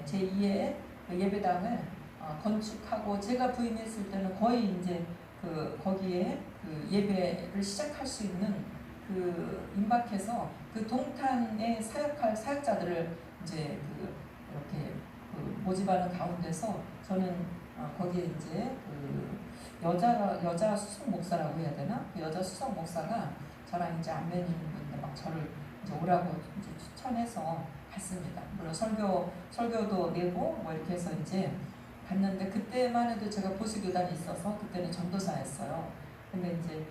제2의 예배당을 건축하고 제가 부임했을 때는 거의 이제 거기에 예배를 시작할 수 있는 임박해서 동탄에 사역할 사역자들을 이제 이렇게 모집하는 가운데서 저는 거기에 이제 여자 수석 목사라고 해야 되나? 그 여자 수석 목사가 저랑 이제 안면인데 막 저를 이제 오라고 이제 추천해서 갔습니다. 물론 설교도 내고 뭐 이렇게 해서 이제 갔는데 그때만 해도 제가 보수교단이 있어서 그때는 전도사였어요. 근데 이제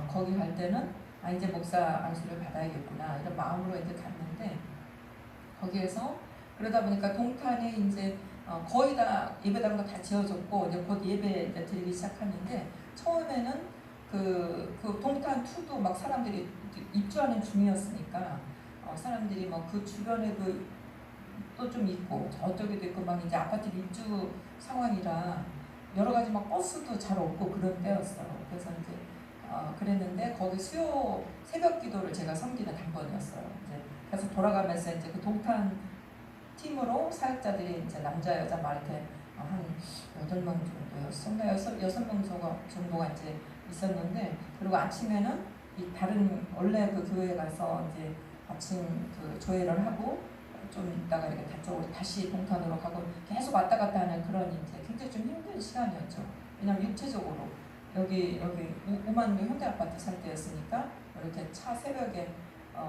거기 갈 때는 이제 목사 안수를 받아야겠구나 이런 마음으로 이제 갔는데 거기에서 그러다 보니까 동탄에 이제 거의 다 예배당도 다 지어졌고 이제 곧 예배 이제 드리기 시작하는데 처음에는 동탄 2도 막 사람들이 입주하는 중이었으니까 사람들이 뭐 그 주변에도 또 좀 있고 저쪽에도 있고 막 이제 아파트 입주 상황이라 여러 가지 막 버스도 잘 없고 그런 때였어요. 그래서 이제 그랬는데 거기 수요 새벽 기도를 제가 섬기는 당번이었어요. 이제 그래서 돌아가면서 이제 그 동탄 팀으로 사역자들이 이제 남자 여자 막 이렇게 한 8명 정도였었나 6명 정도가 이제 있었는데 그리고 아침에는 이 다른 원래 그 교회에 가서 이제 아침 조회를 하고 좀 있다가 이렇게 다쪽으로 다시 동탄으로 가고 계속 왔다 갔다 하는 그런 이제 굉장히 좀 힘든 시간이었죠. 왜냐면 육체적으로 여기 우만동 현대아파트 살 때였으니까 이렇게 차 새벽에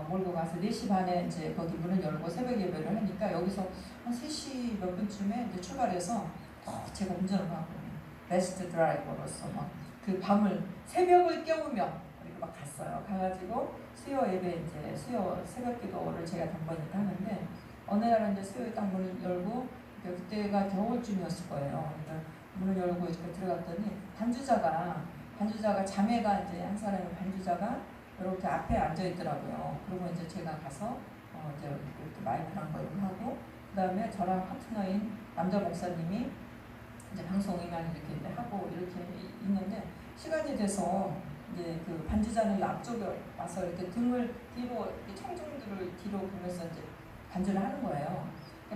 몰고 가서 4시 반에 이제 거기 문을 열고 새벽 예배를 하니까 여기서 한 3시 몇 분쯤에 이제 출발해서 제가 운전을 하고 베스트 드라이버로서 막 그 밤을 새벽을 깨우며 이렇게 막 갔어요. 가가지고 수요 예배 이제 수요 새벽 기도를 제가 당번이니까 하는데 어느 날은 이제 수요 딱 문을 열고 그때가 겨울쯤이었을 거예요. 그러니까 문을 열고 이렇게 들어갔더니 반주자가 자매가 이제 한 사람의 반주자가 이렇게 앞에 앉아 있더라고요. 그리고 이제 제가 가서 이제 이렇게 마이크랑 거 이렇게 하고 그 다음에 저랑 파트너인 남자 목사님이 이제 방송 임한 이렇게 이제 하고 이렇게 있는데 시간이 돼서 이제 그 반주자는 앞쪽에 와서 이렇게 등을 뒤로 청중들을 뒤로 보면서 이제 반주를 하는 거예요.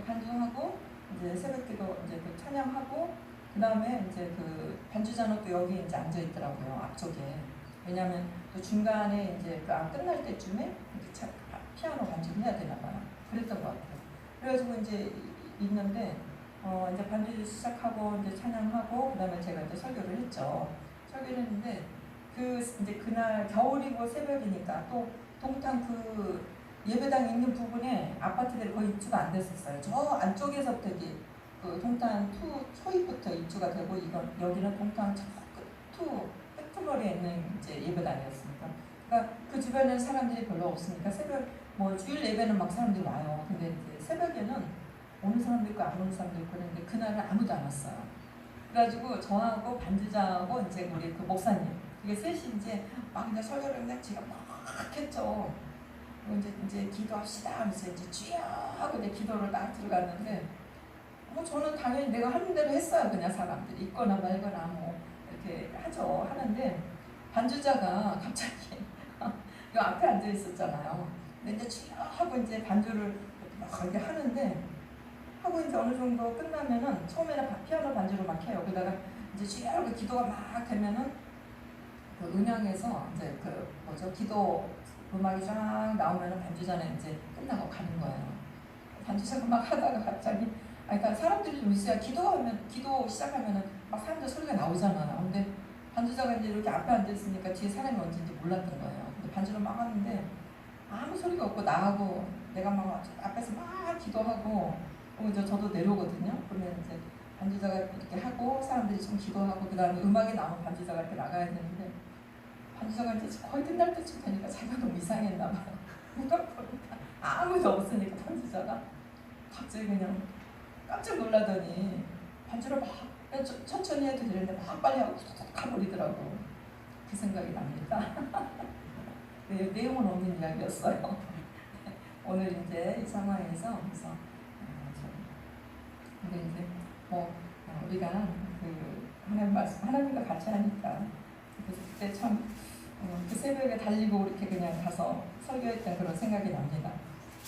반주하고 이제 새벽기도 이제 찬양하고 그 다음에 이제 반주자는 또 여기 이제 앉아 있더라고요. 앞쪽에. 왜냐하면 또 중간에 이제 끝날 때쯤에 이렇게 피아노 반주를 해야 되나 봐요. 그랬던 것 같아요. 그래가지고 이제 있는데 이제 반주 시작하고 이제 찬양하고 그 다음에 제가 이제 설교를 했죠. 설교를 했는데 이제 그날 겨울이고 새벽이니까 또 동탄 예배당 있는 부분에 아파트들이 거의 입주가 안 됐었어요. 저 안쪽에서부터 이제 동탄 2 초입부터 입주가 되고 여기는 동탄 2 끝머리에 있는 이제 예배당이었으니까. 그러니까 그 주변에는 사람들이 별로 없으니까 새벽 주일 예배는 막 사람들이 와요. 근데 이제 새벽에는 오는 사람도 있고 안 오는 사람도 있고 그랬는데 그날은 아무도 안 왔어요. 그래가지고 저하고 반주자하고 이제 우리 목사님 이게 셋이 이제 막 이제 설교를 그냥 제가 막 했죠. 이제 기도합시다 하면서 이제 주여 하고 이제 기도를 딱 들어갔는데 저는 당연히 내가 하는 대로 했어요. 그냥 사람들이 있거나 말거나 이렇게 하는데 반주자가 갑자기 이 앞에 앉아 있었잖아요. 근데 이제 주여 하고 이제 반주를 막 이렇게 하는데 하고 이제 어느 정도 끝나면은 처음에는 피아노 반주를 막 해요. 그러다가 이제 주여 하고 기도가 막 되면은 음향에서 이제 기도 음악이 쫙 나오면은 반주자는 이제 끝나고 가는 거예요. 반주자가 막 하다가 갑자기 그러니까 사람들이 좀 있어야 기도 시작하면은 막 사람들 소리가 나오잖아요. 근데 반주자가 이제 이렇게 앞에 앉아 있으니까 뒤에 사람이 언제인지 몰랐던 거예요. 근데 반주를 막 하는데 아무 소리가 없고 나하고 내가 막 앞에서 막 기도하고 그리고 이제 저도 내려오거든요. 그러면 이제 반주자가 이렇게 하고 사람들이 좀 기도하고 그 다음에 음악이 나오면 반주자가 이렇게 나가야 되는데 반주자가 이제 거의 끝날 때쯤 되니까 자기가 너무 이상했나 봐요. 보니까 아무도 없으니까 반주자가 갑자기 그냥 깜짝 놀라더니 반주를 막 천천히 해도 되는데 막 빨리 하고 툭툭 가버리더라고. 그 생각이 납니다. 네, 내용은 없는 이야기였어요. 오늘 이제 이 상황에서 그래서 근데 이제 우리가 하나님 말씀 하나님과 같이 하니까 그때 참 그 새벽에 달리고 이렇게 그냥 가서 설교했던 그런 생각이 납니다.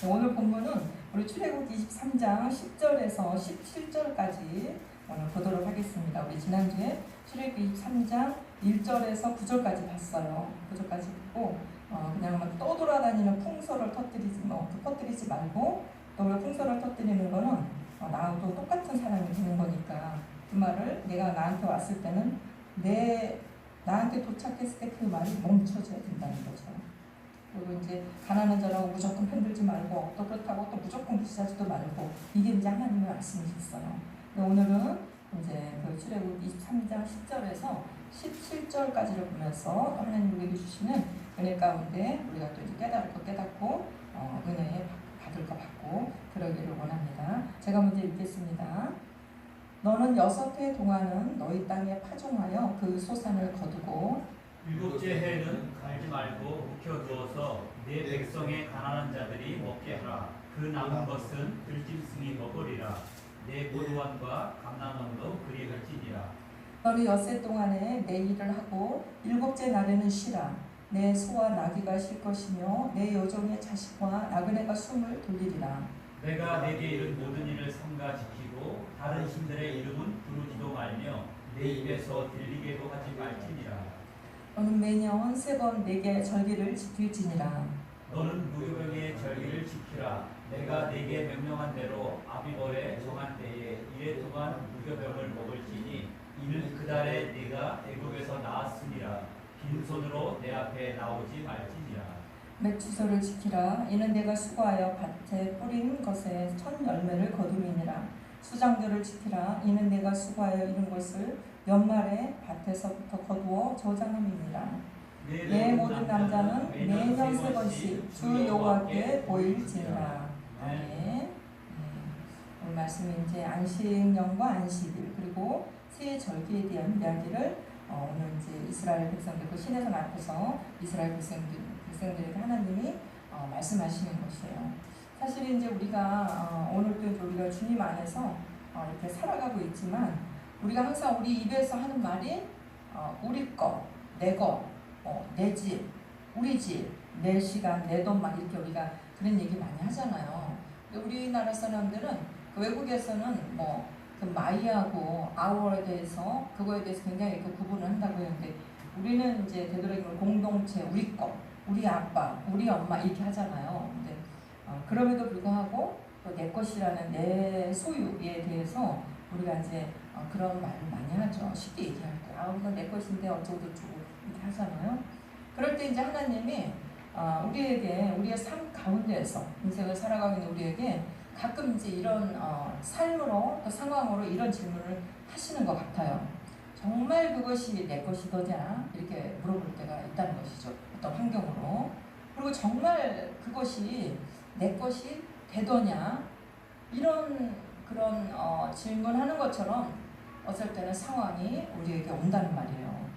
오늘 본문은 우리 출애굽 23장 10절에서 17절까지 오늘 보도록 하겠습니다. 우리 지난주에 출애굽 23장 1절에서 9절까지 봤어요. 9절까지 보고 그냥 막 떠돌아다니는 풍소를 퍼뜨리지 말고, 또 왜 풍소를 터뜨리는 거는 나도 똑같은 사람이 되는 거니까, 그 말을 내가 나한테 왔을 때는 나한테 도착했을 때 그 말이 멈춰져야 된다는 거죠. 그리고 이제 가난한 자라고 무조건 편들지 말고, 또 그렇다고 또 무조건 무시하지도 말고, 이게 이제 하나님의 말씀이셨어요. 오늘은 이제 그 출애굽 23장 10절에서 17절까지를 보면서 하나님 우리에게 주시는 은혜 가운데 우리가 또 이제 깨달을 거 깨닫고 은혜 받을 거 받고 그러기를 원합니다. 제가 먼저 읽겠습니다. 너는 6해 동안은 너희 땅에 파종하여 그 소산을 거두고, 7째 해는 갈지 말고 묵혀두어서 내 백성의 가난한 자들이 먹게 하라. 그 남은 것은 들짐승이 먹으리라. 내 고도원과 감람원도 그리할지니라. 너는 6해 동안에 내 일을 하고 7째 날에는 쉬라. 내 소와 나귀가 쉴 것이며 내 여종의 자식과 나그네가 숨을 돌리리라. 내가 내게 이른 모든 일을 삼가 지키고 다른 신들의 이름은 부르지도 말며 내 입에서 들리게도 하지 말지니라. 너는 매년 3번 내게 절기를 지킬지니라. 너는 무교병의 절기를 지키라. 내가 네게 명령한 대로 아비벌에 정한 때에 1해 동안 무교병을 먹을지니 이는 그 달에 네가 애국에서 나왔으니라. 빈손으로 내 앞에 나오지 말지니라. 맺주서를 지키라. 이는 내가 수고하여 밭에 뿌린 것에 첫 열매를 거둠이니라. 수장들을 지키라. 이는 내가 수고하여 이룬 것을 연말에 밭에서부터 거두어 저장함이니라. 내 모든 남자는 매년 3번씩 주 여호와께 보일지니라. 아멘. 오늘 말씀은 이제 안식년과 안식일, 그리고 새 절기에 대한 이야기를 오늘 이제 이스라엘 백성들, 그 시내산 앞에서 이스라엘 백성들에게 하나님이 말씀하시는 것이에요. 사실 이제 우리가 오늘도 이제 우리가 주님 안에서 이렇게 살아가고 있지만, 우리가 항상 우리 입에서 하는 말이 우리 거, 내 거, 내 집, 우리 집, 내 시간, 내 돈, 막 이렇게 우리가 그런 얘기 많이 하잖아요. 근데 우리나라 사람들은 그 외국에서는 그 마이하고 아워에 대해서, 그거에 대해서 굉장히 그 구분을 한다고 했는데, 우리는 이제 되도록이면 공동체, 우리 거, 우리 아빠, 우리 엄마 이렇게 하잖아요. 근데 그럼에도 불구하고 또 내 것이라는 내 소유에 대해서 우리가 이제 그런 말을 많이 하죠. 쉽게 얘기할 때 이건 내 것인데 어쩌고저쩌고 이렇게 하잖아요. 그럴 때 이제 하나님이 우리에게, 우리의 삶 가운데에서 인생을 살아가고 있는 우리에게 가끔 이제 이런 삶으로, 또 상황으로 이런 질문을 하시는 것 같아요. 정말 그것이 내 것이더냐? 이렇게 물어볼 때가 있다는 것이죠. 어떤 환경으로. 그리고 정말 그것이 내 것이 되더냐? 이런 그런 질문하는 것처럼 어쩔 때는 상황이 우리에게 온다는 말이에요.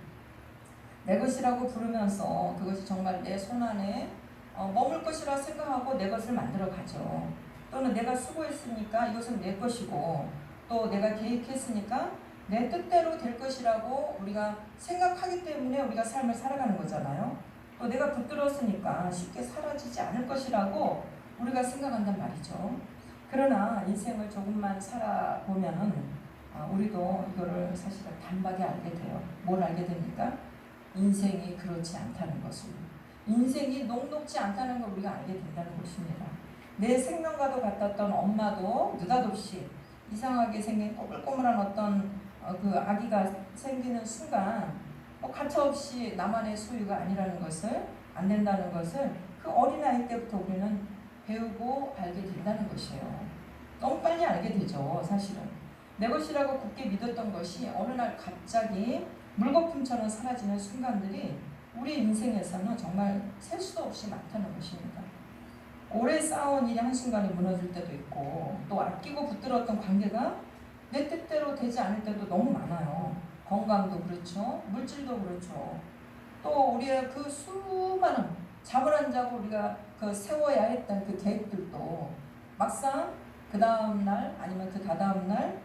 내 것이라고 부르면서 그것이 정말 내 손안에 머물 것이라 생각하고 내 것을 만들어 가죠. 또는 내가 수고했으니까 이것은 내 것이고, 또 내가 계획했으니까 내 뜻대로 될 것이라고 우리가 생각하기 때문에 우리가 삶을 살아가는 거잖아요. 또 내가 붙들었으니까 쉽게 사라지지 않을 것이라고 우리가 생각한단 말이죠. 그러나 인생을 조금만 살아보면은 우리도 이거를 사실은 단박에 알게 돼요. 뭘 알게 됩니까? 인생이 그렇지 않다는 것을. 인생이 녹록지 않다는 걸 우리가 알게 된다는 것입니다. 내 생명과도 같았던 엄마도 느닷없이 이상하게 생긴 꼬물꼬물한 어떤 그 아기가 생기는 순간 가차없이 나만의 소유가 아니라는 것을, 안 된다는 것을 그 어린아이 때부터 우리는 배우고 알게 된다는 것이에요. 너무 빨리 알게 되죠. 사실은 내 것이라고 굳게 믿었던 것이 어느 날 갑자기 물거품처럼 사라지는 순간들이 우리 인생에서는 정말 셀 수도 없이 많다는 것입니다. 오래 쌓아온 일이 한순간에 무너질 때도 있고, 또 아끼고 붙들었던 관계가 내 뜻대로 되지 않을 때도 너무 많아요. 건강도 그렇죠. 물질도 그렇죠. 또 우리의 그 수많은 잠을 안 자고 우리가 그 세워야 했던 그 계획들도 막상 그 다음날 아니면 그 다다음날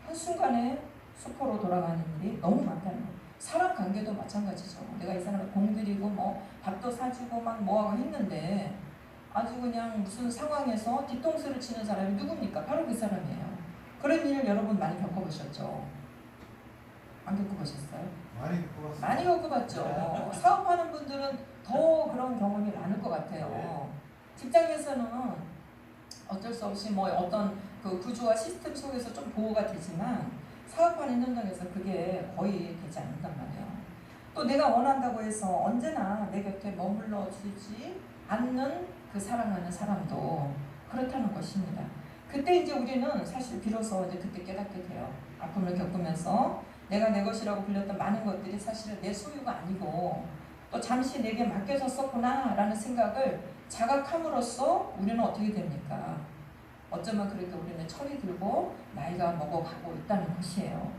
한순간에 수포로 돌아가는 일이 너무 많다는 거예요. 사람 관계도 마찬가지죠. 내가 이 사람을 공들이고 밥도 사주고 막 뭐하고 했는데 아주 그냥 무슨 상황에서 뒤통수를 치는 사람이 누굽니까? 바로 그 사람이에요. 그런 일을 여러분 많이 겪어보셨죠? 안 겪어보셨어요? 많이 겪어봤어요. 많이 겪어봤죠. 사업하는 분들은 더 그런 경험이 많을 것 같아요. 직장에서는 어쩔 수 없이 뭐 어떤 그 구조와 시스템 속에서 좀 보호가 되지만 사업하는 현장에서 그게 거의 되지 않는단 말이에요. 또 내가 원한다고 해서 언제나 내 곁에 머물러 주지 않는 그 사랑하는 사람도 그렇다는 것입니다. 그때 이제 우리는 사실 비로소 이제 그때 깨닫게 돼요. 아픔을 겪으면서 내가 내 것이라고 불렸던 많은 것들이 사실은 내 소유가 아니고 또 잠시 내게 맡겨졌었구나 라는 생각을 자각함으로써 우리는 어떻게 됩니까? 어쩌면 그렇게 우리는 철이 들고 나이가 먹어가고 있다는 것이에요.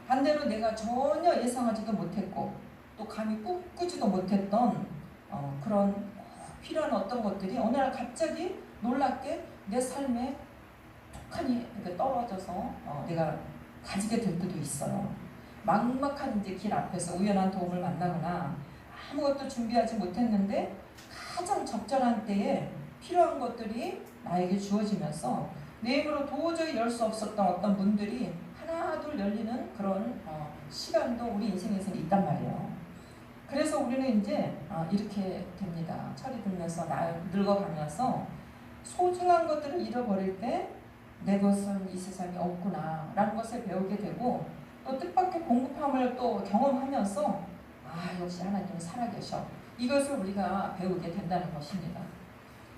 반대로 내가 전혀 예상하지도 못했고 또 감히 꿈꾸지도 못했던 그런 필요한 어떤 것들이 어느 날 갑자기 놀랍게 내 삶에 툭하니 이렇게 떨어져서 내가 가지게 될 때도 있어요. 막막한 이제 길 앞에서 우연한 도움을 만나거나 아무것도 준비하지 못했는데 가장 적절한 때에 필요한 것들이 나에게 주어지면서 내 힘으로 도저히 열 수 없었던 어떤 문들이 하나 둘 열리는 그런 시간도 우리 인생에서는 있단 말이에요. 그래서 우리는 이제 이렇게 됩니다. 철이 들면서 늙어가면서 소중한 것들을 잃어버릴 때 내 것은 이 세상에 없구나 라는 것을 배우게 되고 또 뜻밖의 공급함을 또 경험하면서 역시 하나님은 살아계셔 이것을 우리가 배우게 된다는 것입니다.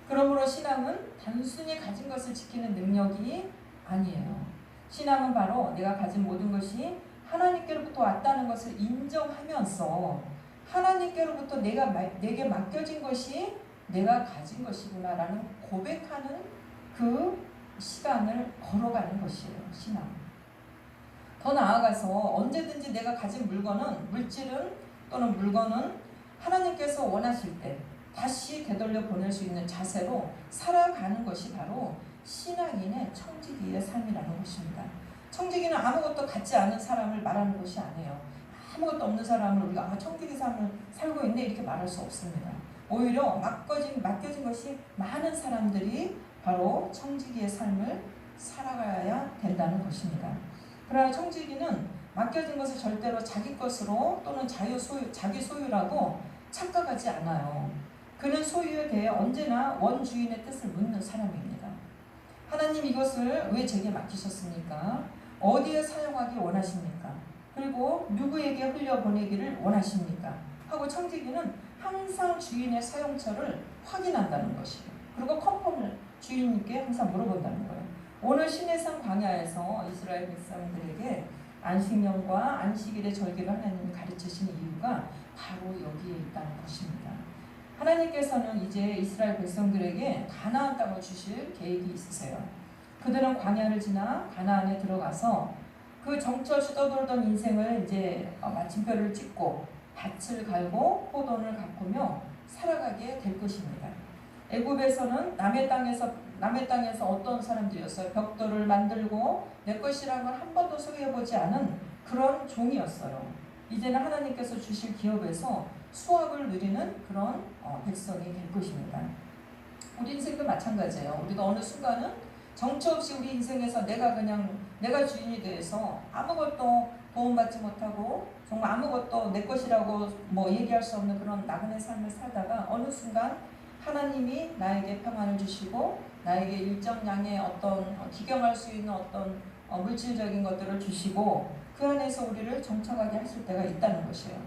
그러므로 신앙은 단순히 가진 것을 지키는 능력이 아니에요. 신앙은 바로 내가 가진 모든 것이 하나님께로부터 왔다는 것을 인정하면서 하나님께로부터 내게 맡겨진 것이 내가 가진 것이구나 라는 고백하는 그 시간을 걸어가는 것이에요. 신앙. 더 나아가서 언제든지 내가 가진 물질은 또는 물건은 하나님께서 원하실 때 다시 되돌려 보낼 수 있는 자세로 살아가는 것이 바로 신앙인의 청지기의 삶이라는 것입니다. 청지기는 아무것도 갖지 않은 사람을 말하는 것이 아니에요. 아무것도 없는 사람을 우리가 청지기 삶을 살고 있네 이렇게 말할 수 없습니다. 오히려 맡겨진 것이 많은 사람들이 바로 청지기의 삶을 살아가야 된다는 것입니다. 그러나 청지기는 맡겨진 것을 절대로 자기 것으로 또는 자기 소유라고 착각하지 않아요. 그는 소유에 대해 언제나 원주인의 뜻을 묻는 사람입니다. 하나님 이것을 왜 제게 맡기셨습니까? 어디에 사용하기 원하십니까? 그리고 누구에게 흘려보내기를 원하십니까? 하고 청지기는 항상 주인의 사용처를 확인한다는 것이고 그리고 컨펌을 주인님께 항상 물어본다는 거예요. 오늘 시내산 광야에서 이스라엘 백성들에게 안식년과 안식일의 절기를 하나님이 가르치시는 이유가 바로 여기에 있다는 것입니다. 하나님께서는 이제 이스라엘 백성들에게 가나안 땅을 주실 계획이 있으세요. 그들은 광야를 지나 가나안에 들어가서 그 정처 수도돌던 인생을 이제 마침표를 찍고 밭을 갈고 포도원을 가꾸며 살아가게 될 것입니다. 애굽에서는 남의 땅에서 어떤 사람들이었어요? 벽돌을 만들고 내 것이라는 걸 한 번도 소유해보지 않은 그런 종이었어요. 이제는 하나님께서 주실 기업에서 수확을 누리는 그런 백성이 될 것입니다. 우리 인생도 마찬가지예요. 우리가 어느 순간은 정처 없이 우리 인생에서 내가 주인이 돼서 아무것도 도움받지 못하고 정말 아무것도 내 것이라고 얘기할 수 없는 그런 나그네 삶을 살다가 어느 순간 하나님이 나에게 평안을 주시고 나에게 일정량의 어떤 기경할 수 있는 어떤 물질적인 것들을 주시고 그 안에서 우리를 정착하게 하실 때가 있다는 것이에요.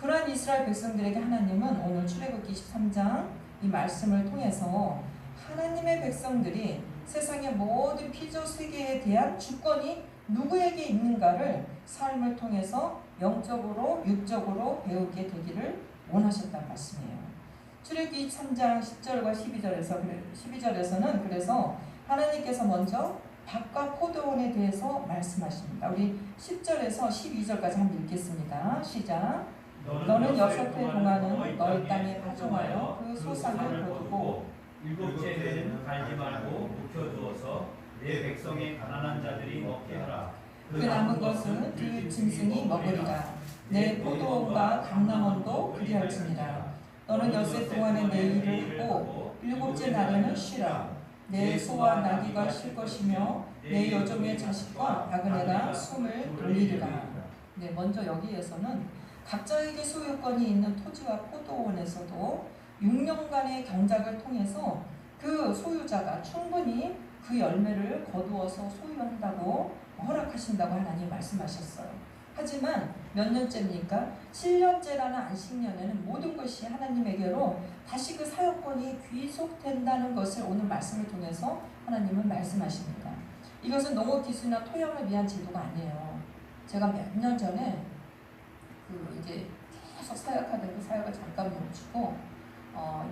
그러한 이스라엘 백성들에게 하나님은 오늘 출애굽기 23장 이 말씀을 통해서 하나님의 백성들이 세상의 모든 피조 세계에 대한 주권이 누구에게 있는가를 삶을 통해서 영적으로 육적으로 배우게 되기를 원하셨다는 말씀이에요. 출애굽기 23장 10절과 12절에서는 그래서 하나님께서 먼저 밭과 포도원에 대해서 말씀하십니다. 우리 10절에서 12절까지 한번 읽겠습니다. 시작. 너는 6해 동안은 너희 땅에 파종하여 그 소산을 거두고 일곱째 해는 갈지 말고 묵혀두어서 내 백성의 가난한 자들이 먹게 하라. 그 남은 것은 그 짐승이 먹으리라. 내 포도원과 감람원도 그리할지니라. 너는 6해 동안에 내 일을 하고 일곱째 날에는 쉬라. 내 소와 나귀가 쉴 것이며 내 여종의 자식과 나그네가 숨을 돌리리라. 네, 먼저 여기에서는 각자에게 소유권이 있는 토지와 포도원에서도 6년간의 경작을 통해서 그 소유자가 충분히 그 열매를 거두어서 소유한다고 허락하신다고 하나님 말씀하셨어요. 하지만 몇 년째입니까? 7년째라는 안식년에는 모든 것이 하나님에게로 다시 그 사역권이 귀속된다는 것을 오늘 말씀을 통해서 하나님은 말씀하십니다. 이것은 농업기술이나 토양을 위한 제도가 아니에요. 제가 몇 년 전에 이제 계속 사역하던 그 사역을 잠깐 멈추고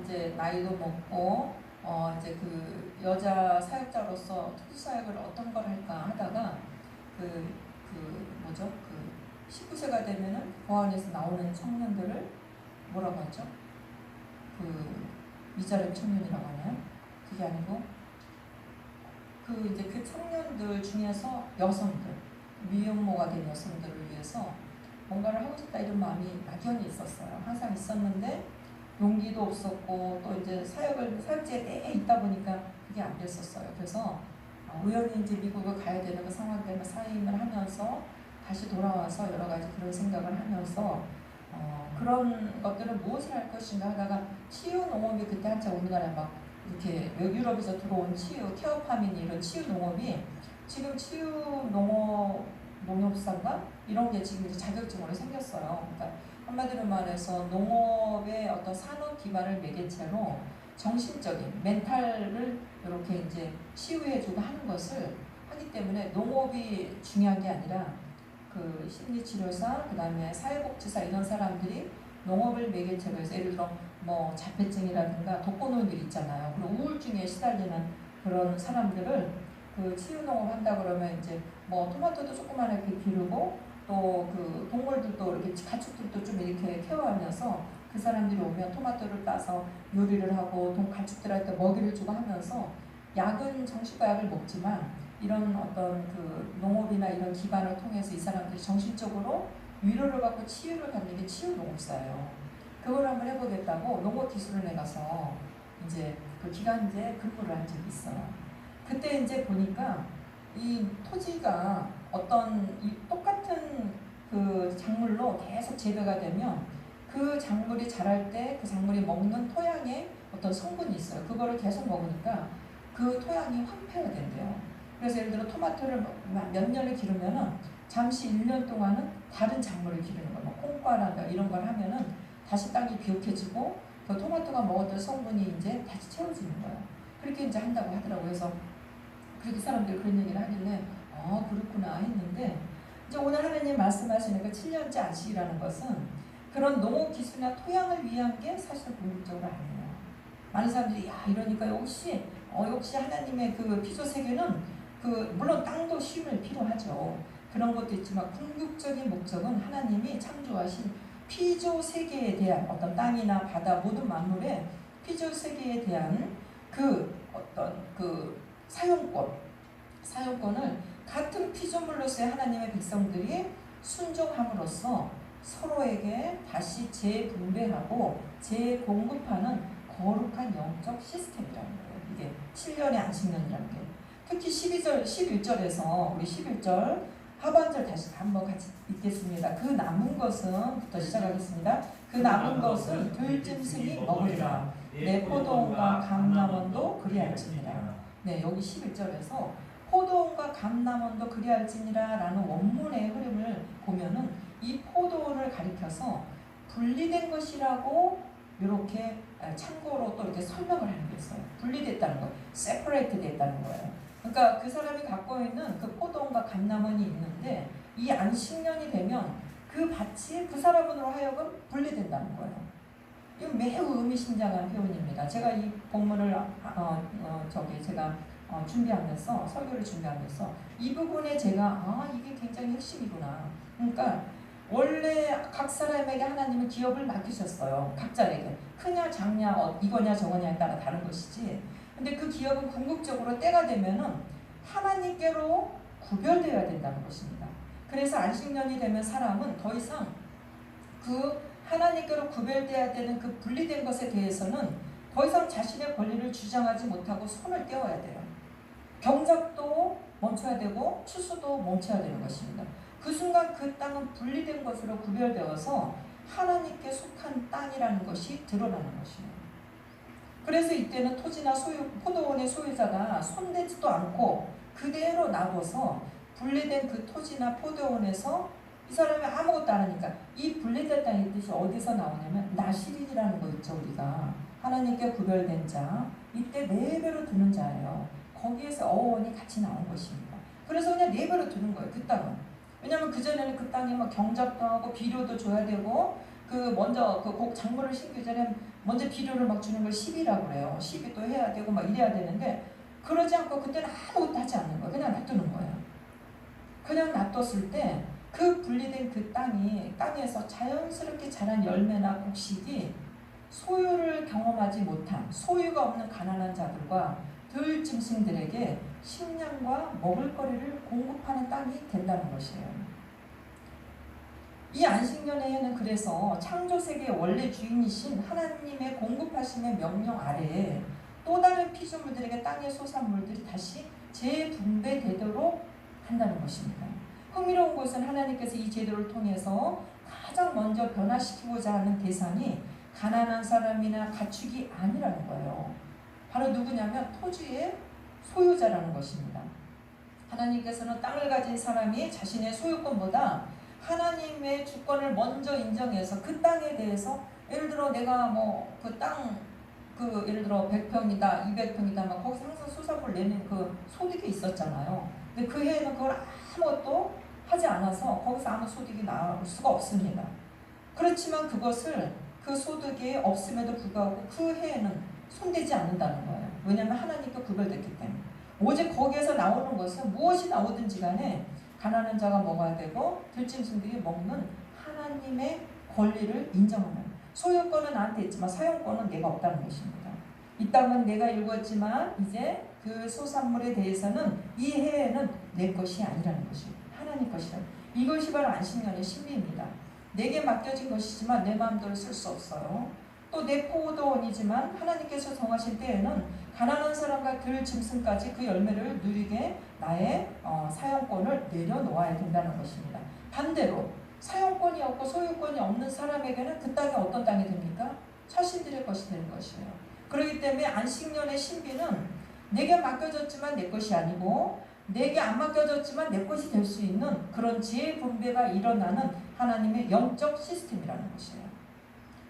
이제 나이도 먹고 이제 그 여자 사역자로서 특수 사역을 어떤 걸 할까 하다가 뭐죠? 19세가 되면은 보안에서 나오는 청년들을 뭐라고 하죠? 미자립 청년이라고 하나요? 그게 아니고 이제 그 청년들 중에서 여성들, 미혼모가 된 여성들을 위해서 뭔가를 하고 싶다 이런 마음이 막연히 있었어요. 항상 있었는데 용기도 없었고 또 이제 사역지에 내 있다 보니까 그게 안 됐었어요. 그래서 우연히 이제 미국을 가야 되는 그 상황 때문에 사임을 하면서 다시 돌아와서 여러 가지 그런 생각을 하면서 그런 것들은 무엇을 할 것인가 하다가 치유 농업이 그때 한참 우리나라에 막 이렇게 유럽에서 들어온 치유 케어파민 이런 치유 농업이 지금 치유 농협사인가 이런 게 지금 이제 자격증으로 생겼어요. 그러니까 한마디로 말해서 농업의 어떤 산업 기반을 매개체로 정신적인 멘탈을 이렇게 이제 치유해주고 하는 것을 하기 때문에 농업이 중요한 게 아니라 그 심리치료사, 그 다음에 사회복지사 이런 사람들이 농업을 매개체로 해서 예를 들어 뭐 자폐증이라든가 독거노인들 있잖아요. 그리고 우울증에 시달리는 그런 사람들을 그 치유농업 한다 그러면 이제 뭐 토마토도 조그만하게 기르고 또 그 동물들도 이렇게 가축들도 좀 이렇게 케어하면서 그 사람들이 오면 토마토를 따서 요리를 하고 가축들한테 먹이를 주고 하면서 약은 정신과 약을 먹지만 이런 어떤 그 농업이나 이런 기반을 통해서 이 사람들이 정신적으로 위로를 받고 치유를 받는 게 치유농업사예요. 그걸 한번 해보겠다고 농업기술원에 가서 이제 그 기간제 근무를 한 적이 있어요. 그때 이제 보니까 이 토지가 어떤 똑같은 그 작물로 계속 재배가 되면 그 작물이 자랄 때 그 작물이 먹는 토양에 어떤 성분이 있어요. 그거를 계속 먹으니까 그 토양이 황폐가 된대요. 그래서 예를 들어 토마토를 몇 년을 기르면은 잠시 1년 동안은 다른 작물을 기르는 거예요. 뭐 콩과라든가 이런 걸 하면은 다시 땅이 비옥해지고 그 토마토가 먹었던 성분이 이제 다시 채워지는 거예요. 그렇게 이제 한다고 하더라고요. 그래서 그렇게 사람들이 그런 얘기를 하길래 그렇구나 했는데 이제 오늘 하나님 말씀하시는 그 7년째 안식이라는 것은 그런 농업기술이나 토양을 위한 게 사실 궁극적으로 아니에요. 많은 사람들이 이러니까 역시 하나님의 그 피조세계는 물론 땅도 쉼을 필요하죠. 그런 것도 있지만 궁극적인 목적은 하나님이 창조하신 피조세계에 대한 어떤 땅이나 바다 모든 만물의 피조세계에 대한 그 어떤 그 사용권을 같은 피조물로서의 하나님의 백성들이 순종함으로써 서로에게 다시 재분배하고 재공급하는 거룩한 영적 시스템이라는 거예요. 이게 7년의 안식년이라는 게. 특히 11절에서 우리 11절 하반절 다시 한번 같이 읽겠습니다. 그 남은 것은부터 시작하겠습니다. 그 남은 것은 들짐승이 먹으리라. 내 포도원과 감람원도 그리할지니라. 네, 여기 11절에서 포도원과 감람원도 그리할지니라 라는 원문의 흐름을 보면은 이 포도원을 가리켜서 분리된 것이라고 이렇게 참고로 또 이렇게 설명을 하는 게 있어요. 분리됐다는 거, separate 됐다는 거예요. 그러니까 그 사람이 갖고 있는 그 포도원과 감람원이 있는데 이 안식년이 되면 그 밭이 그 사람으로 하여금 분리된다는 거예요. 이건 매우 의미심장한 표현입니다. 제가 이 본문을 제가 준비하면서 설교를 준비하면서 이 부분에 제가 이게 굉장히 핵심이구나. 그러니까 원래 각 사람에게 하나님은 기업을 맡기셨어요. 각자에게 크냐 작냐 이거냐 저거냐에 따라 다른 것이지. 근데 그 기업은 궁극적으로 때가 되면은 하나님께로 구별되어야 된다는 것입니다. 그래서 안식년이 되면 사람은 더 이상 그 하나님께로 구별되어야 되는 그 분리된 것에 대해서는 더 이상 자신의 권리를 주장하지 못하고 손을 떼어야 돼요. 경작도 멈춰야 되고 추수도 멈춰야 되는 것입니다. 그 순간 그 땅은 분리된 것으로 구별되어서 하나님께 속한 땅이라는 것이 드러나는 것입니다. 그래서 이때는 토지나 포도원의 소유자가 손대지도 않고 그대로 놔둬서 분리된 그 토지나 포도원에서 이 사람이 아무것도 안 하니까 이 분리된 땅의 뜻이 어디서 나오냐면 나시린이라는 거 있죠. 우리가 하나님께 구별된 자, 이때 4배로 두는 자예요. 거기에서 어원이 같이 나온 것입니다. 그래서 그냥 4배로 두는 거예요. 그 땅은. 왜냐하면 그전에는 그 땅에 막 경작도 하고 비료도 줘야 되고 먼저 곡 작물을 심기 전에 먼저 비료를 막 주는 걸 시비라고 그래요. 시비도 해야 되고 막 이래야 되는데 그러지 않고 그때는 아무것도 하지 않는 거예요. 그냥 놔두는 거예요. 그냥 놔뒀을 때 그 분리된 그 땅에서 자연스럽게 자란 열매나 곡식이 소유를 경험하지 못한 소유가 없는 가난한 자들과 들짐승들에게 식량과 먹을거리를 공급하는 땅이 된다는 것이에요. 이 안식년에는 그래서 창조세계의 원래 주인이신 하나님의 공급하심의 명령 아래에 또 다른 피조물들에게 땅의 소산물들이 다시 재분배되도록 한다는 것입니다. 흥미로운 것은 하나님께서 이 제도를 통해서 가장 먼저 변화시키고자 하는 대상이 가난한 사람이나 가축이 아니라는 거예요. 바로 누구냐면 토지의 소유자라는 것입니다. 하나님께서는 땅을 가진 사람이 자신의 소유권보다 하나님의 주권을 먼저 인정해서 그 땅에 대해서 예를 들어 내가 그 땅 예를 들어 100평이다 200평이다 막 거기서 항상 수사를 내는 그 소득이 있었잖아요. 근데 그 해에는 그걸 아무것도 하지 않아서 거기서 아무 소득이 나올 수가 없습니다. 그렇지만 그것을 그 소득이 없음에도 불구하고 그 해에는 손대지 않는다는 거예요. 왜냐하면 하나님께 구별됐기 때문에. 오직 거기에서 나오는 것은 무엇이 나오든지 간에 가난한 자가 먹어야 되고 들짐승들이 먹는 하나님의 권리를 인정하는, 소유권은 나한테 있지만 사용권은 내가 없다는 것입니다. 이 땅은 내가 일구었지만 이제 그 소산물에 대해서는 이 해에는 내 것이 아니라는 것입니다. 하나님 것이다. 이것이 바로 안식년의 신비입니다. 내게 맡겨진 것이지만 내 마음대로 쓸 수 없어요. 또 내 포도원이지만 하나님께서 정하신 때에는 가난한 사람과 들짐승까지 그 열매를 누리게 나의 사용권을 내려놓아야 된다는 것입니다. 반대로 사용권이 없고 소유권이 없는 사람에게는 그 땅이 어떤 땅이 됩니까? 자신들의 것이 되는 것이에요. 그렇기 때문에 안식년의 신비는 내게 맡겨졌지만 내 것이 아니고 내게 안 맡겨졌지만 내 것이 될 수 있는 그런 재분배가 일어나는 하나님의 영적 시스템이라는 것이에요.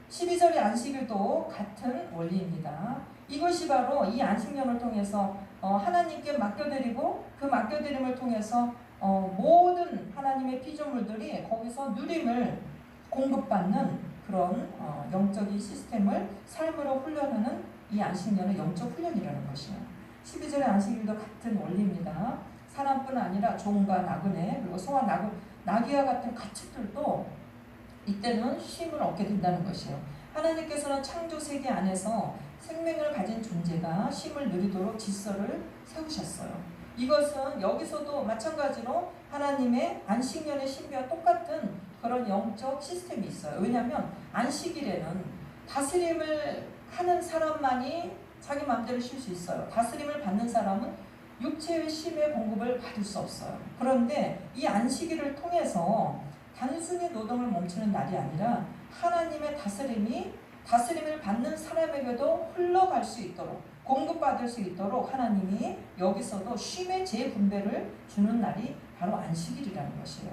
12절의 안식일도 같은 원리입니다. 이것이 바로 이 안식년을 통해서 하나님께 맡겨드리고 그 맡겨드림을 통해서 모든 하나님의 피조물들이 거기서 누림을 공급받는 그런 영적인 시스템을 삶으로 훈련하는 이 안식년은 영적 훈련이라는 것이에요. 12절의 안식일도 같은 원리입니다. 사람뿐 아니라 종과 나그네 그리고 소와 나귀와 같은 가축들도 이때는 쉼을 얻게 된다는 것이에요. 하나님께서는 창조세계 안에서 생명을 가진 존재가 쉼을 누리도록 질서를 세우셨어요. 이것은 여기서도 마찬가지로 하나님의 안식년의 신비와 똑같은 그런 영적 시스템이 있어요. 왜냐하면 안식일에는 다스림을 하는 사람만이 자기 마음대로 쉴 수 있어요. 다스림을 받는 사람은 육체의 쉼의 공급을 받을 수 없어요. 그런데 이 안식일을 통해서 단순히 노동을 멈추는 날이 아니라 하나님의 다스림을 받는 사람에게도 흘러갈 수 있도록 공급받을 수 있도록 하나님이 여기서도 쉼의 재분배를 주는 날이 바로 안식일이라는 것이에요.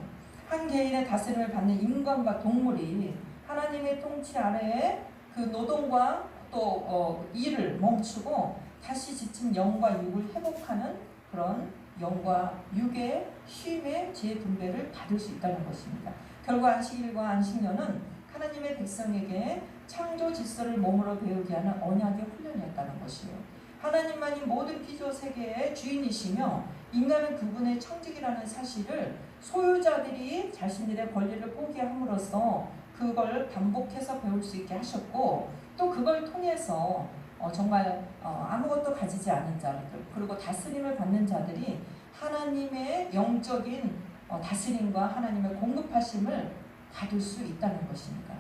한 개인의 다스림을 받는 인간과 동물이 하나님의 통치 아래에 그 노동과 또 일을 멈추고 다시 지친 영과 육을 회복하는 그런 영과 육의 쉼의 재분배를 받을 수 있다는 것입니다. 결국 안식일과 안식년은 하나님의 백성에게 창조 질서를 몸으로 배우게 하는 언약의 훈련이었다는 것이에요. 하나님만이 모든 피조 세계의 주인이시며 인간은 그분의 청직이라는 사실을 소유자들이 자신들의 권리를 포기함으로써 그걸 반복해서 배울 수 있게 하셨고 또 그걸 통해서 정말 아무것도 가지지 않은 자들 그리고 다스림을 받는 자들이 하나님의 영적인 다스림과 하나님의 공급하심을 받을 수 있다는 것입니다.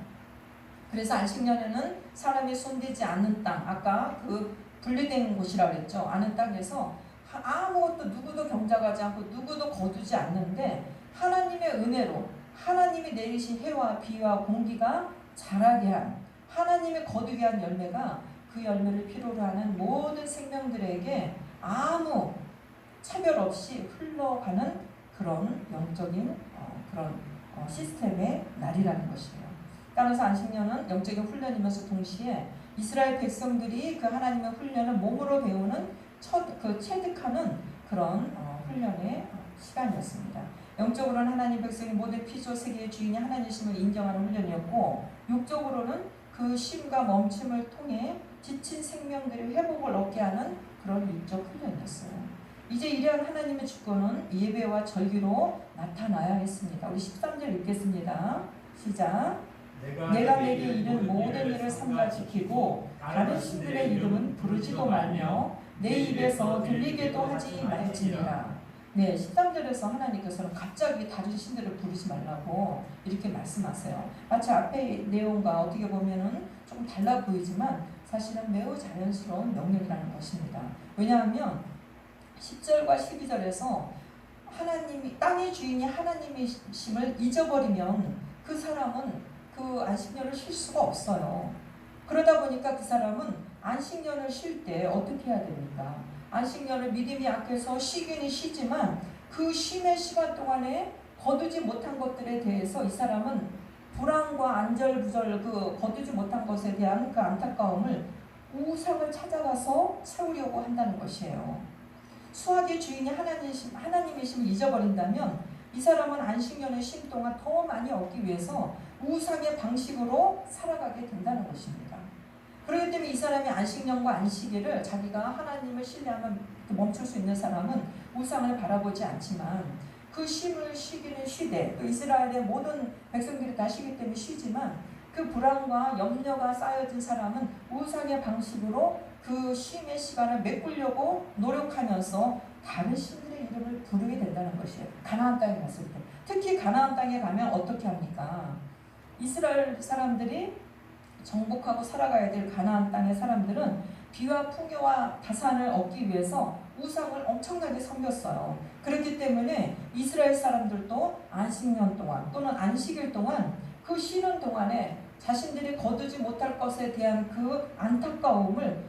그래서 안식년에는 사람이 손대지 않는 땅, 아까 그 분리된 곳이라고 그랬죠. 않은 땅에서 아무것도 누구도 경작하지 않고 누구도 거두지 않는데 하나님의 은혜로 하나님이 내리신 해와 비와 공기가 자라게 한 하나님의 거두게 한 열매가 그 열매를 필요로 하는 모든 생명들에게 아무 차별 없이 흘러가는 그런 영적인 그런 시스템의 날이라는 것이에요. 따라서 안식년은 영적인 훈련이면서 동시에 이스라엘 백성들이 그 하나님의 훈련을 몸으로 배우는 체득하는 그런 훈련의 시간이었습니다. 영적으로는 하나님 백성이 모든 피조 세계의 주인이 하나님이심을 인정하는 훈련이었고, 육적으로는 그 쉼과 멈춤을 통해 지친 생명들의 회복을 얻게 하는 그런 육적 훈련이었어요. 이제 이러한 하나님의 주권은 예배와 절기로 나타나야겠습니다. 우리 13절 읽겠습니다. 시작. 내가 내게 이른 모든 일을 삼가 지키고 다른 신들의 이름은 부르지도 말며 내 입에서 들리게도 하지 말지니라. 네, 13절에서 하나님께서는 갑자기 다른 신들을 부르지 말라고 이렇게 말씀하세요. 마치 앞의 내용과 어떻게 보면은 조금 달라 보이지만 사실은 매우 자연스러운 명령이라는 것입니다. 왜냐하면 10절과 12절에서 하나님이 땅의 주인이 하나님이심을 잊어버리면 그 사람은 그 안식년을 쉴 수가 없어요. 그러다 보니까 그 사람은 안식년을 쉴 때 어떻게 해야 됩니까? 안식년을 믿음이 약해서 쉬기는 쉬지만 그 쉼의 시간 동안에 거두지 못한 것들에 대해서 이 사람은 불안과 안절부절 그 거두지 못한 것에 대한 그 안타까움을 우상을 찾아가서 채우려고 한다는 것이에요. 수학의 주인이 하나님이심을 잊어버린다면 이 사람은 안식년의 쉼 동안 더 많이 얻기 위해서 우상의 방식으로 살아가게 된다는 것입니다. 그렇기 때문에 이 사람이 안식년과 안식일을 자기가 하나님을 신뢰하면 멈출 수 있는 사람은 우상을 바라보지 않지만 그 쉼을 쉬기는 쉬되 또 이스라엘의 모든 백성들이 다 쉬기 때문에 쉬지만 그 불안과 염려가 쌓여진 사람은 우상의 방식으로 그 쉼의 시간을 메꾸려고 노력하면서 다른 신들의 이름을 부르게 된다는 것이에요. 가나안 땅에 갔을 때 특히 가나안 땅에 가면 어떻게 합니까? 이스라엘 사람들이 정복하고 살아가야 될 가나안 땅의 사람들은 비와 풍요와 다산을 얻기 위해서 우상을 엄청나게 섬겼어요. 그렇기 때문에 이스라엘 사람들도 안식년 동안 또는 안식일 동안 그 쉬는 동안에 자신들이 거두지 못할 것에 대한 그 안타까움을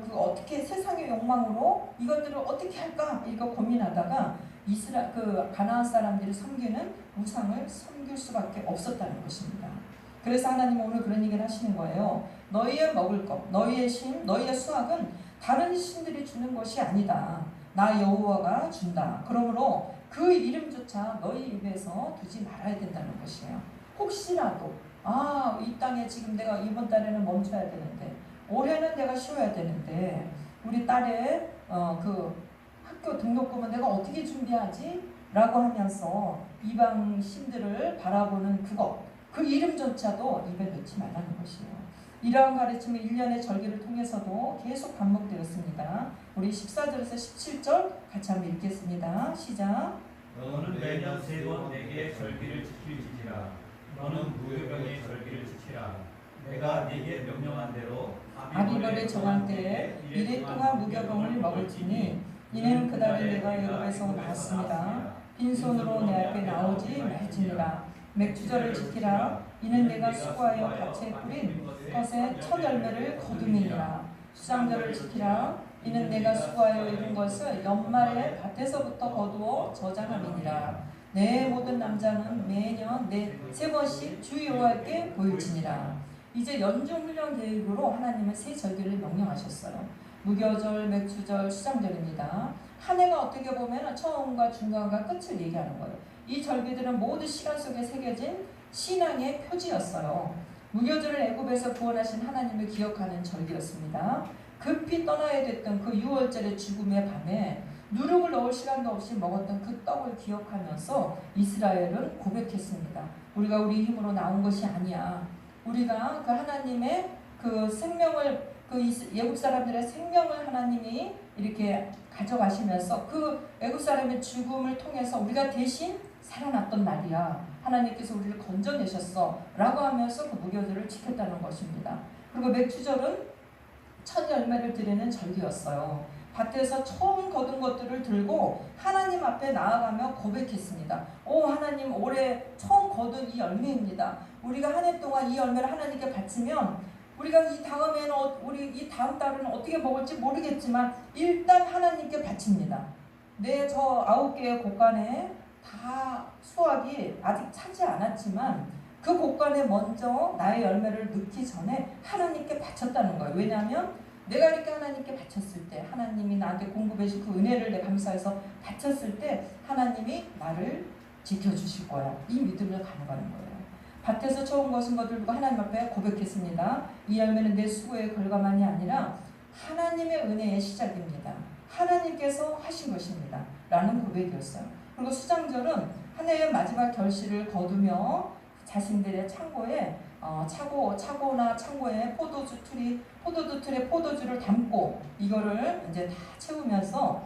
그 어떻게 세상의 욕망으로 이것들을 어떻게 할까 이거 고민하다가 그 가나안 사람들이 섬기는 우상을 섬길 수밖에 없었다는 것입니다. 그래서 하나님은 오늘 그런 얘기를 하시는 거예요. 너희의 먹을 것, 너희의 쉼, 너희의 수확은 다른 신들이 주는 것이 아니다. 나 여호와가 준다. 그러므로 그 이름조차 너희 입에서 두지 말아야 된다는 것이에요. 혹시라도 이 땅에 지금 내가 이번 달에는 멈춰야 되는데 올해는 내가 쉬어야 되는데 우리 딸의 그 학교 등록금은 내가 어떻게 준비하지? 라고 하면서 이방 신들을 바라보는 그 이름조차도 입에 넣지 말라는 것이에요. 이러한 가르침은 1년의 절기를 통해서도 계속 반복되었습니다. 우리 14절에서 17절 같이 한번 읽겠습니다. 시작. 너는 매년 3번 내게 절기를 지킬지니라. 너는 무교병의 절기를 지키라. 내가 네게 명령한 대로 아비벌에 정한 때에 이래 동안 무교병을 먹을지니 이는 그날에 내가 애굽에서 나왔습니다. 빈손으로 내 앞에 나오지 말지니라. 맥주절을 지키라. 이는 내가 수고하여 밭에 뿌린 것의 첫 열매를 거둠이니라. 수장절을 지키라. 이는 내가 수고하여 이룬 것을 연말에 밭에서부터 거두어 저장함이니라. 내 모든 남자는 매년 3번씩 주 여호와께 보일지니라. 이제 연중훈련 계획으로 하나님은 3절기를 명령하셨어요. 무교절, 맥주절, 수장절입니다. 한 해가 어떻게 보면 처음과 중간과 끝을 얘기하는 거예요. 이 절기들은 모두 시간 속에 새겨진 신앙의 표지였어요. 무교절은 애굽에서 구원하신 하나님을 기억하는 절기였습니다. 급히 떠나야 됐던 그 6월절의 죽음의 밤에 누룩을 넣을 시간도 없이 먹었던 그 떡을 기억하면서 이스라엘은 고백했습니다. 우리가 우리 힘으로 나온 것이 아니야. 우리가 그 하나님의 그 생명을 그 예국 사람들의 생명을 하나님이 이렇게 가져가시면서 그 애굽 사람의 죽음을 통해서 우리가 대신 살아났던 날이야. 하나님께서 우리를 건져내셨어. 라고 하면서 그 무교절을 지켰다는 것입니다. 그리고 맥주절은 첫 열매를 드리는 절기였어요. 밭에서 처음 거둔 것들을 들고 하나님 앞에 나아가며 고백했습니다. 오 하나님, 올해 처음 거둔 이 열매입니다. 우리가 한 해 동안 이 열매를 하나님께 바치면 우리가 이 다음에는 우리 이 다음 달은 어떻게 먹을지 모르겠지만 일단 하나님께 바칩니다. 내 저 9개의 곡간에 다 수확이 아직 차지 않았지만 그 곡간에 먼저 나의 열매를 넣기 전에 하나님께 바쳤다는 거예요. 왜냐하면 내가 이렇게 하나님께 바쳤을 때, 하나님이 나한테 공급해 주신 그 은혜를 내가 감사해서 바쳤을 때 하나님이 나를 지켜주실 거야. 이 믿음을 가져가는 거예요. 밭에서 처음 거둔 것을 두고 하나님 앞에 고백했습니다. 이 열매는 내 수고의 결과만이 아니라 하나님의 은혜의 시작입니다. 하나님께서 하신 것입니다. 라는 고백이었어요. 그리고 수장절은 한 해의 마지막 결실을 거두며 자신들의 창고에 차고나 창고에 포도주 틀에 포도주를 담고 이거를 이제 다 채우면서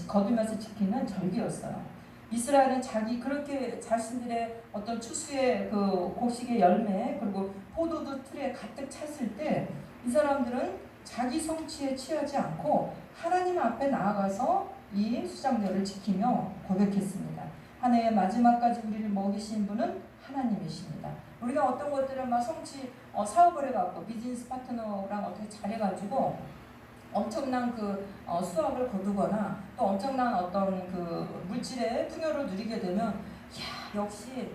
거두면서 지키는 절기였어요. 이스라엘은 그렇게 자신들의 어떤 추수의 그 곡식의 열매 그리고 포도주 틀에 가득 찼을 때 이 사람들은 자기 성취에 취하지 않고 하나님 앞에 나아가서 이 수장절을 지키며 고백했습니다. 한 해의 마지막까지 우리를 먹이신 분은 하나님이십니다. 우리가 어떤 것들을 막 사업을 해갖고 비즈니스 파트너랑 어떻게 잘해가지고 엄청난 수확을 거두거나 또 엄청난 어떤 그 물질의 풍요를 누리게 되면 야 역시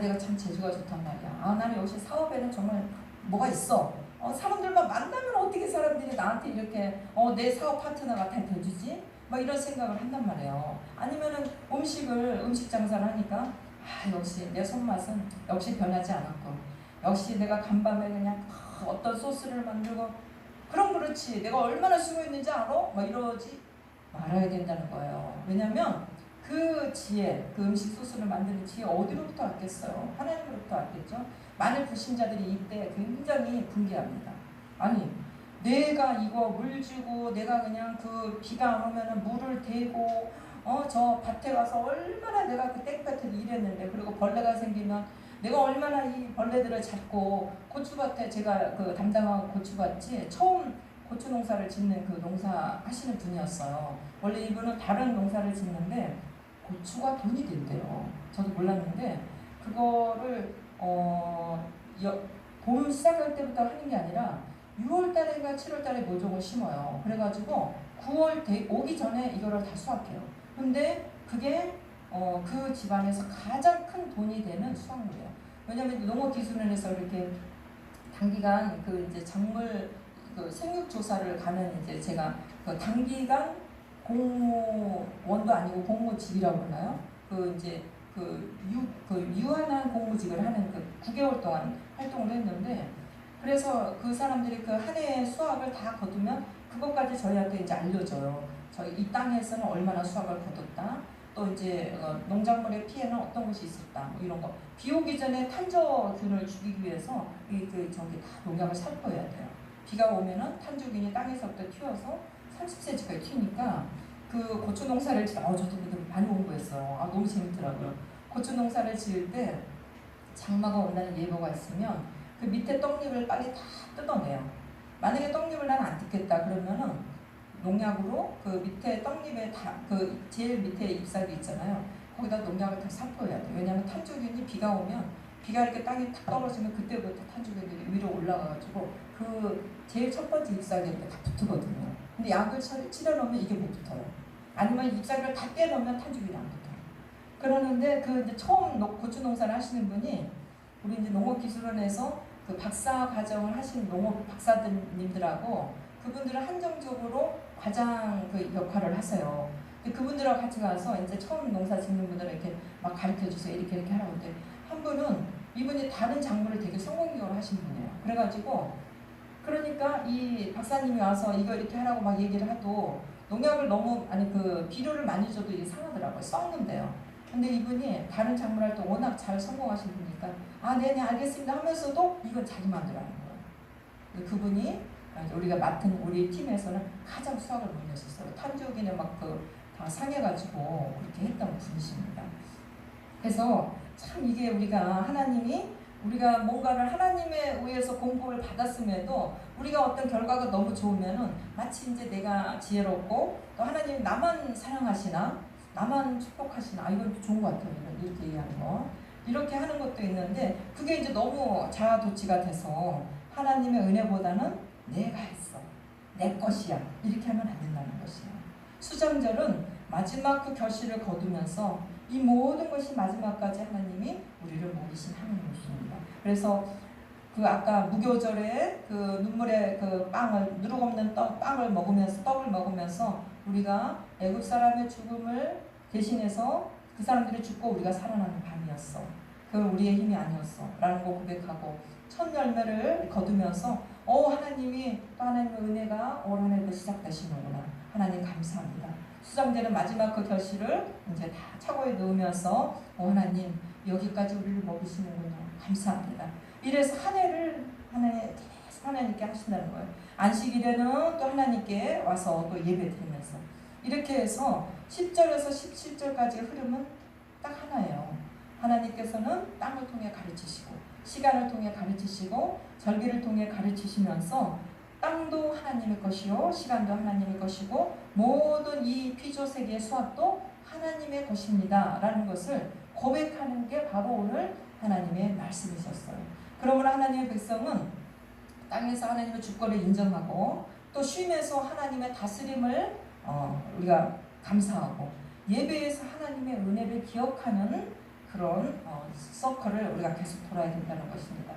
내가 참 재주가 좋단 말이야. 나는 역시 사업에는 정말 뭐가 있어. 사람들만 만나면 어떻게 사람들이 나한테 이렇게 내 사업 파트너가 다 돼주지? 막 이런 생각을 한단 말이에요. 아니면은 음식 장사를 하니까 역시 내 손맛은 역시 변하지 않았고 역시 내가 간밤에 그냥 어떤 소스를 만들고 그럼 그렇지 내가 얼마나 수고했는지 알아? 막 이러지 말아야 된다는 거예요. 왜냐면 그 지혜, 그 음식 소스를 만드는 지혜 어디로부터 왔겠어요? 하나님으로부터 왔겠죠. 많은 불신자들이 이때 굉장히 분개합니다. 아니 내가 이거 물 주고 내가 그냥 그 비가 안 오면은 물을 대고 저 밭에 가서 얼마나 내가 그 땡볕에 일했는데 그리고 벌레가 생기면 내가 얼마나 이 벌레들을 잡고 고추밭에 제가 그 담당하고 고추밭이 처음 고추 농사를 짓는 그 농사 하시는 분이었어요. 원래 이분은 다른 농사를 짓는데 고추가 돈이 된대요. 저도 몰랐는데 그거를 봄 시작할 때부터 하는 게 아니라 6월달인가 7월달에 모종을 심어요. 그래가지고 9월 오기 전에 이거를 다 수확해요. 근데 그게 그 집안에서 가장 큰 돈이 되는 수확물이에요. 왜냐하면 농업기술원에서 이렇게 단기간 그 이제 작물 그 생육 조사를 가는 이제 제가 그 단기간 공무원도 아니고 공무직이라고 그러나요? 그 이제 유한한 공무직을 하는 그 9개월 동안 활동을 했는데 그래서 그 사람들이 그 한 해의 수확을 다 거두면 그것까지 저희한테 이제 알려줘요. 저희 이 땅에서는 얼마나 수확을 거뒀다. 또 이제 농작물의 피해는 어떤 것이 있었다. 뭐 이런 거. 비 오기 전에 탄저균을 죽이기 위해서 저기 다 농약을 살포해야 돼요. 비가 오면은 탄저균이 땅에서부터 튀어서 30cm까지 튀니까 그 고추 농사를 저도 많이 공부했어요. 너무 재밌더라고요. 고추 농사를 지을 때 장마가 온다는 예보가 있으면 그 밑에 떡잎을 빨리 다 뜯어내요. 만약에 떡잎을 나는 안 뜯겠다 그러면은 농약으로 그 밑에 떡잎에 그 제일 밑에 잎사귀 있잖아요. 거기다 농약을 다 살포해야 돼요. 왜냐하면 탄저균이 비가 오면 비가 이렇게 땅에 탁 떨어지면 그때부터 탄저균들이 위로 올라가가지고 그 제일 첫 번째 잎사귀에 이렇게 다 붙거든요. 근데 약을 칠해놓으면 이게 못 붙어요. 아니면 잎사귀를 다 떼놓으면 탄저균이 안 붙어요. 그러는데 그 이제 처음 고추 농사를 하시는 분이 우리 이제 농업기술원에서 그 박사 과정을 하신 농업 박사님들하고 그분들은 한정적으로 과장 그 역할을 하세요. 근데 그분들하고 같이 가서 이제 처음 농사 짓는 분들은 이렇게 막 가르쳐 주세요. 이렇게 하라고 하는데 한 분은 이분이 다른 작물을 되게 성공적으로 하신 분이에요. 그래가지고 그러니까 이 박사님이 와서 이거 이렇게 하라고 막 얘기를 해도 농약을 그 비료를 많이 줘도 이게 상하더라고요. 썩는데요. 근데 이분이 다른 작물할 때 워낙 잘 성공하신 분이니까 네네 알겠습니다 하면서도 이건 자기 마음대로 하는 거예요. 그분이 우리가 맡은 우리 팀에서는 가장 수학을 못 내셨어요. 탄조기에 막 다 상해가지고 그렇게 했던 분이십니다. 그래서 참 이게 우리가 하나님이 우리가 뭔가를 하나님에 의해서 공부를 받았음에도 우리가 어떤 결과가 너무 좋으면은 마치 이제 내가 지혜롭고 또 하나님이 나만 사랑하시나 나만 축복하시나 이건 좋은 것 같아요. 이렇게 얘기하는 거 이렇게 하는 것도 있는데 그게 이제 너무 자아도취가 돼서 하나님의 은혜보다는 내가 했어 내 것이야 이렇게 하면 안 된다는 것이에요. 수장절은 마지막 그 결실을 거두면서 이 모든 것이 마지막까지 하나님이 우리를 먹이신 하나님이십니다. 그래서 그 아까 무교절에 그 눈물의 그 빵을 누룩 없는 빵을 먹으면서 떡을 먹으면서 우리가 애굽 사람의 죽음을 대신해서 그 사람들이 죽고 우리가 살아나는 밤이었어. 그건 우리의 힘이 아니었어. 라는 거 고백하고 첫 열매를 거두면서 하나님이 또 하나님의 은혜가 올 한 해도 시작되시는구나. 하나님 감사합니다. 수장되는 마지막 그 결실을 이제 다 차고에 넣으면서 하나님 여기까지 우리를 먹이시는구나. 감사합니다. 이래서 한 해를 계속 하나님께 하신다는 거예요. 안식일에는 또 하나님께 와서 또 예배 드리면서 이렇게 해서 10절에서 17절까지의 흐름은 딱 하나예요. 하나님께서는 땅을 통해 가르치시고 시간을 통해 가르치시고 절기를 통해 가르치시면서 땅도 하나님의 것이요 시간도 하나님의 것이고 모든 이 피조세계의 수학도 하나님의 것입니다 라는 것을 고백하는 게 바로 오늘 하나님의 말씀이셨어요. 그러므로 하나님의 백성은 땅에서 하나님의 주권을 인정하고 또 쉼에서 하나님의 다스림을 우리가 감사하고 예배에서 하나님의 은혜를 기억하는 그런 서클을 우리가 계속 돌아야 된다는 것입니다.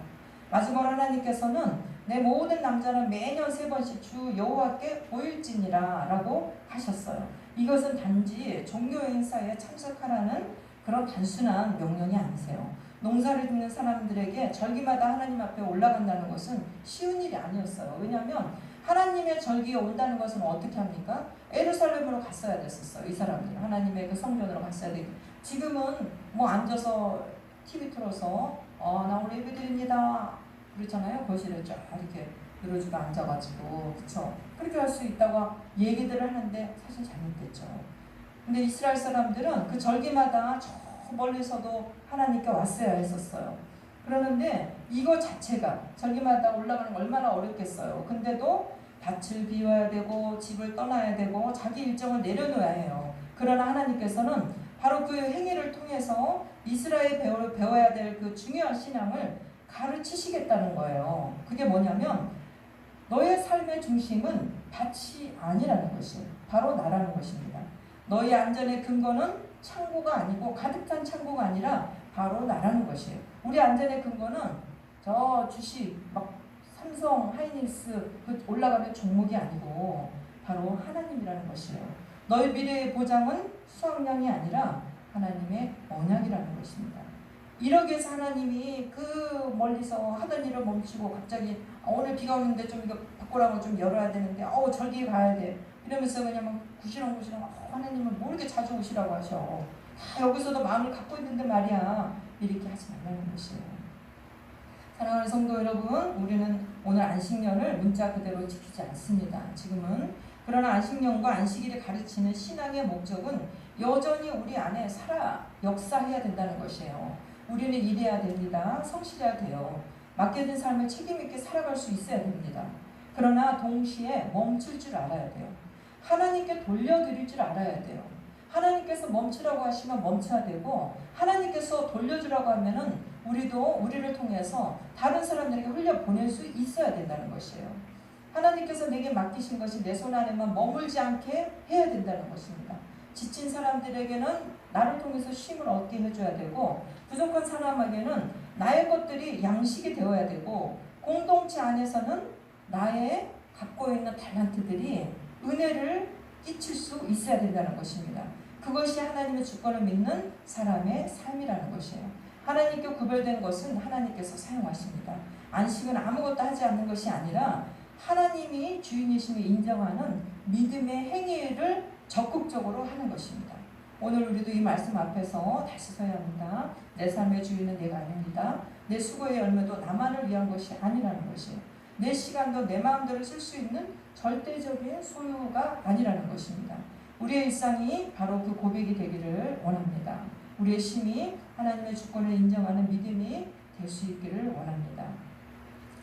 마지막으로 하나님께서는 내 모든 남자는 매년 3번씩 주 여호와께 보일지니라 라고 하셨어요. 이것은 단지 종교 행사에 참석하라는 그런 단순한 명령이 아니세요. 농사를 짓는 사람들에게 절기마다 하나님 앞에 올라간다는 것은 쉬운 일이 아니었어요. 왜냐하면 하나님의 절기에 온다는 것은 어떻게 합니까? 예루살렘으로 갔어야 됐었어요. 이 사람들은 하나님의 그 성전으로 갔어야 되고 지금은 뭐 앉아서 TV 틀어서 나 오늘 예배 드립니다 그렇잖아요. 거실에 쫙 이렇게 늘어지고 앉아가지고 그쵸? 그렇게 할 수 있다고 얘기들을 하는데 사실 잘못됐죠. 근데 이스라엘 사람들은 그 절기마다 저 멀리서도 하나님께 왔어야 했었어요. 그러는데 이거 자체가 절기마다 올라가는 거 얼마나 어렵겠어요. 근데도 밭을 비워야 되고 집을 떠나야 되고 자기 일정을 내려놓아야 해요. 그러나 하나님께서는 바로 그 행위를 통해서 이스라엘이 배워야 될 그 중요한 신앙을 가르치시겠다는 거예요. 그게 뭐냐면 너의 삶의 중심은 밭이 아니라는 것이에요. 바로 나라는 것입니다. 너의 안전의 근거는 창고가 아니고 가득 찬 창고가 아니라 바로 나라는 것이에요. 우리 안전의 근거는 저 주식 막 삼성, 하이닉스 그 올라가는 종목이 아니고 바로 하나님이라는 것이에요. 너의 미래의 보장은 수확량이 아니라 하나님의 언약이라는 것입니다. 이러기 위해서 하나님이 그 멀리서 하던 일을 멈추고 갑자기 오늘 비가 오는데 좀 이거 바꾸라고 좀 열어야 되는데 절기에 가야 돼 이러면서 그냥 막 구시렁구시렁 하나님은 뭐 이렇게 자주 오시라고 하셔. 다 여기서도 마음을 갖고 있는데 말이야 이렇게 하지 말라는 것이에요. 사랑하는 성도 여러분, 우리는 오늘 안식년을 문자 그대로 지키지 않습니다. 지금은. 그러나 안식년과 안식일이 가르치는 신앙의 목적은 여전히 우리 안에 역사해야 된다는 것이에요. 우리는 일해야 됩니다. 성실해야 돼요. 맡겨진 삶을 책임있게 살아갈 수 있어야 됩니다. 그러나 동시에 멈출 줄 알아야 돼요. 하나님께 돌려드릴 줄 알아야 돼요. 하나님께서 멈추라고 하시면 멈춰야 되고 하나님께서 돌려주라고 하면은 우리를 통해서 다른 사람들에게 흘려보낼 수 있어야 된다는 것이에요. 하나님께서 내게 맡기신 것이 내 손 안에만 머물지 않게 해야 된다는 것입니다. 지친 사람들에게는 나를 통해서 쉼을 얻게 해줘야 되고 부족한 사람에게는 나의 것들이 양식이 되어야 되고 공동체 안에서는 나의 갖고 있는 탤런트들이 은혜를 끼칠 수 있어야 된다는 것입니다. 그것이 하나님의 주권을 믿는 사람의 삶이라는 것이에요. 하나님께 구별된 것은 하나님께서 사용하십니다. 안식은 아무것도 하지 않는 것이 아니라 하나님이 주인이심을 인정하는 믿음의 행위를 적극적으로 하는 것입니다. 오늘 우리도 이 말씀 앞에서 다시 서야 합니다. 내 삶의 주인은 내가 아닙니다. 내 수고의 열매도 나만을 위한 것이 아니라는 것이에요. 내 시간도 내 마음대로 쓸 수 있는 절대적인 소유가 아니라는 것입니다. 우리의 일상이 바로 그 고백이 되기를 원합니다. 우리의 심이 하나님의 주권을 인정하는 믿음이 될 수 있기를 원합니다.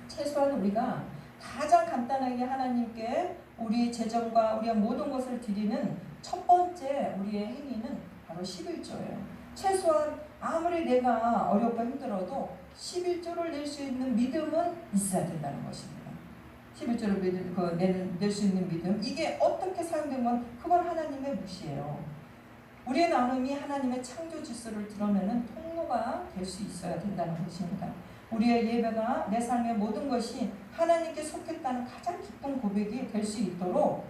최소한 우리가 가장 간단하게 하나님께 우리 재정과 우리의 모든 것을 드리는 첫 번째 우리의 행위는 바로 11조예요. 최소한 아무리 내가 어렵고 힘들어도 11조를 낼 수 있는 믿음은 있어야 된다는 것입니다. 11조를 낼 수 있는 믿음, 이게 어떻게 사용되면 그건 하나님의 몫이에요. 우리의 나눔이 하나님의 창조 질서를 드러내는 통로가 될 수 있어야 된다는 것입니다. 우리의 예배가 내 삶의 모든 것이 하나님께 속했다는 가장 기쁜 고백이 될 수 있도록